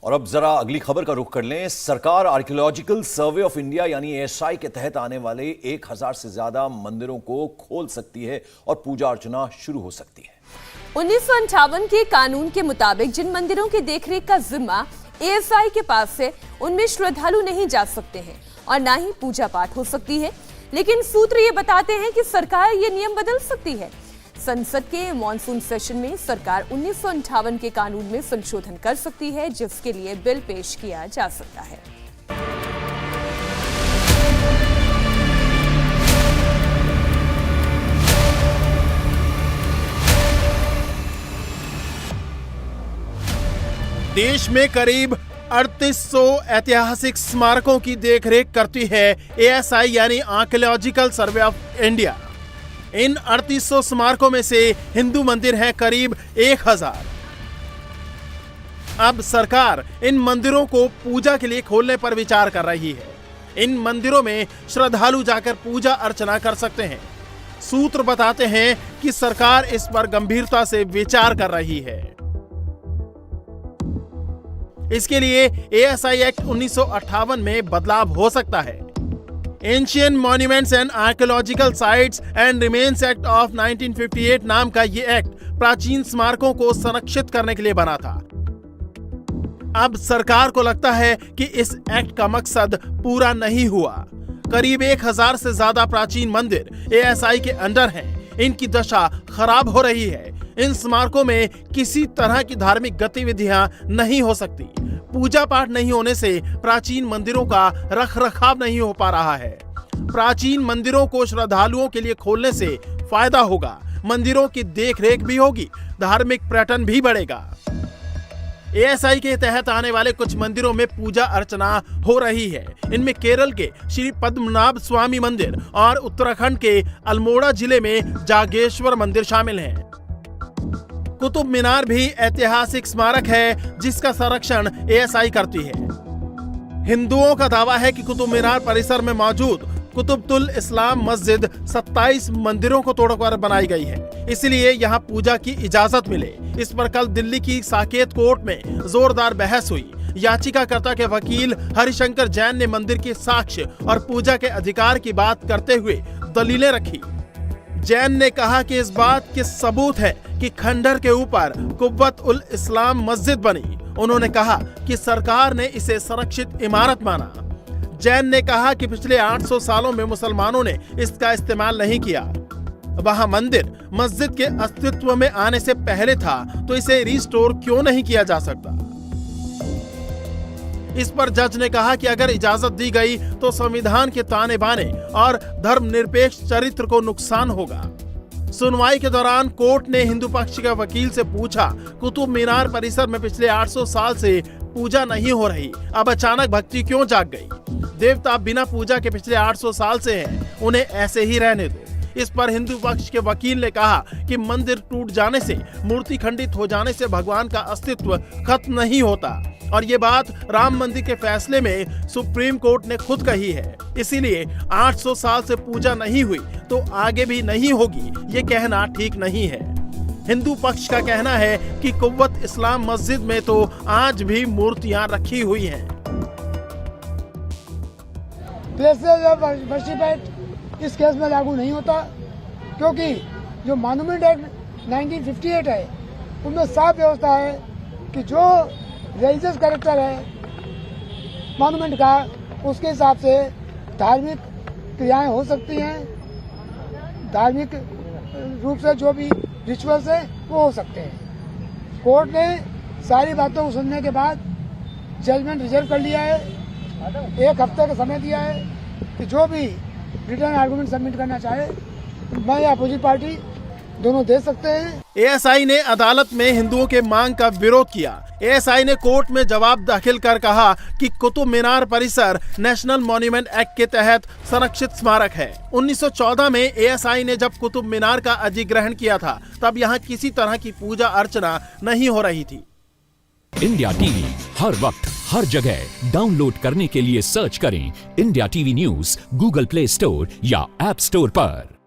और अब जरा अगली खबर का रुख कर लें। सरकार आर्कियोलॉजिकल सर्वे ऑफ इंडिया यानी ASI के तहत आने वाले 1000 से ज्यादा मंदिरों को खोल सकती है और पूजा अर्चना शुरू हो सकती है। 1958 के कानून के मुताबिक जिन मंदिरों की देखरेख का जिम्मा ASI के पास है, उनमें श्रद्धालु नहीं जा सकते हैं और ना ही पूजा पाठ हो सकती है। लेकिन सूत्र ये बताते हैं कि सरकार ये नियम बदल सकती है। संसद के मॉनसून सेशन में सरकार 1958 के कानून में संशोधन कर सकती है, जिसके लिए बिल पेश किया जा सकता है। देश में करीब 3800 ऐतिहासिक स्मारकों की देखरेख करती है ASI यानी आर्कियोलॉजिकल सर्वे ऑफ इंडिया। इन 3800 स्मारकों में से हिंदू मंदिर हैं करीब 1000। अब सरकार इन मंदिरों को पूजा के लिए खोलने पर विचार कर रही है। इन मंदिरों में श्रद्धालु जाकर पूजा अर्चना कर सकते हैं। सूत्र बताते हैं कि सरकार इस पर गंभीरता से विचार कर रही है। इसके लिए ASI एक्ट 1958 में बदलाव हो सकता है। Ancient monuments and archaeological sites and remains act of 1958 नाम का ये एक्ट प्राचीन स्मारकों को संरक्षित करने के लिए बना था। अब सरकार को लगता है कि इस एक्ट का मकसद पूरा नहीं हुआ। करीब 1000 से ज्यादा प्राचीन मंदिर ASI के अंडर हैं। इनकी दशा खराब हो रही है। इन स्मारकों में किसी तरह की धार्मिक गतिविधियां नहीं हो सकती। पूजा पाठ नहीं होने से प्राचीन मंदिरों का रखरखाव नहीं हो पा रहा है। प्राचीन मंदिरों को श्रद्धालुओं के लिए खोलने से फायदा होगा। मंदिरों की देखरेख भी होगी, धार्मिक पर्यटन भी बढ़ेगा। ASI के तहत आने वाले कुछ मंदिरों में पूजा अर्चना हो रही है। इनमें केरल के श्री पद्मनाभ स्वामी मंदिर और उत्तराखंड के अल्मोड़ा जिले में जागेश्वर मंदिर शामिल हैं। कुतुब मीनार भी ऐतिहासिक स्मारक है, जिसका संरक्षण ASI करती है। हिंदुओं का दावा है कि कुतुब मीनार परिसर में मौजूद कुतुबुल इस्लाम मस्जिद 27 मंदिरों को तोड़कर बनाई गई है, इसलिए यहाँ पूजा की इजाजत मिले। इस पर कल दिल्ली की साकेत कोर्ट में जोरदार बहस हुई। याचिकाकर्ता के वकील हरिशंकर जैन ने मंदिर के साक्ष्य और पूजा के अधिकार की बात करते हुए दलीलें रखी। जैन ने कहा कि इस बात के सबूत है कि खंडर के ऊपर कुव्वत उल इस्लाम मस्जिद बनी। उन्होंने कहा कि सरकार ने इसे संरक्षित इमारत माना। जैन ने कहा कि पिछले 800 सालों में मुसलमानों ने इसका इस्तेमाल नहीं किया। वहां मंदिर मस्जिद के अस्तित्व में आने से पहले था, तो इसे रिस्टोर क्यों नहीं किया जा सकता। इस पर जज ने कहा कि अगर इजाजत दी गई तो संविधान के ताने बाने और धर्मनिरपेक्ष चरित्र को नुकसान होगा। सुनवाई के दौरान कोर्ट ने हिंदू पक्ष के वकील से पूछा, कुतुब मीनार परिसर में पिछले 800 साल से पूजा नहीं हो रही, अब अचानक भक्ति क्यों जाग गई? देवता बिना पूजा के पिछले 800 साल से हैं, उन्हें ऐसे ही रहने दो। इस पर हिंदू पक्ष के वकील ने कहा कि मंदिर टूट जाने से, मूर्ति खंडित हो जाने से भगवान का अस्तित्व खत्म नहीं होता और ये बात राम मंदिर के फैसले में सुप्रीम कोर्ट ने खुद कही है। इसीलिए 800 साल से पूजा नहीं हुई तो आगे भी नहीं होगी, ये कहना ठीक नहीं है। हिंदू पक्ष का कहना है कि कुव्वत इस्लाम मस्जिद में तो आज भी मूर्तियां रखी हुई हैं। इस केस में लागू नहीं होता, क्योंकि जो मॉन्यूमेंट एक्ट 1958 है उनमें साफ व्यवस्था है कि जो रिलीजियस कैरेक्टर है मॉन्यूमेंट का, उसके हिसाब से धार्मिक क्रियाएं हो सकती हैं। धार्मिक रूप से जो भी रिचुअल्स है वो हो सकते हैं। कोर्ट ने सारी बातों को सुनने के बाद जजमेंट रिजर्व कर लिया है। 1 हफ्ते का समय दिया है कि जो भी रिटर्न आर्गुमेंट सबमिट करना चाहे, मैं या अपोजिट पार्टी दोनों दे सकते हैं। ASI ने अदालत में हिंदुओं के मांग का विरोध किया। ASI ने कोर्ट में जवाब दाखिल कर कहा कि कुतुब मीनार परिसर नेशनल मॉन्यूमेंट एक्ट के तहत संरक्षित स्मारक है। 1914 में ASI ने जब कुतुब मीनार का अधिग्रहण किया था, तब यहाँ किसी तरह की पूजा अर्चना नहीं हो रही थी। इंडिया टीवी हर वक्त हर जगह डाउनलोड करने के लिए सर्च करें India TV news Google play store या ऐप स्टोर पर।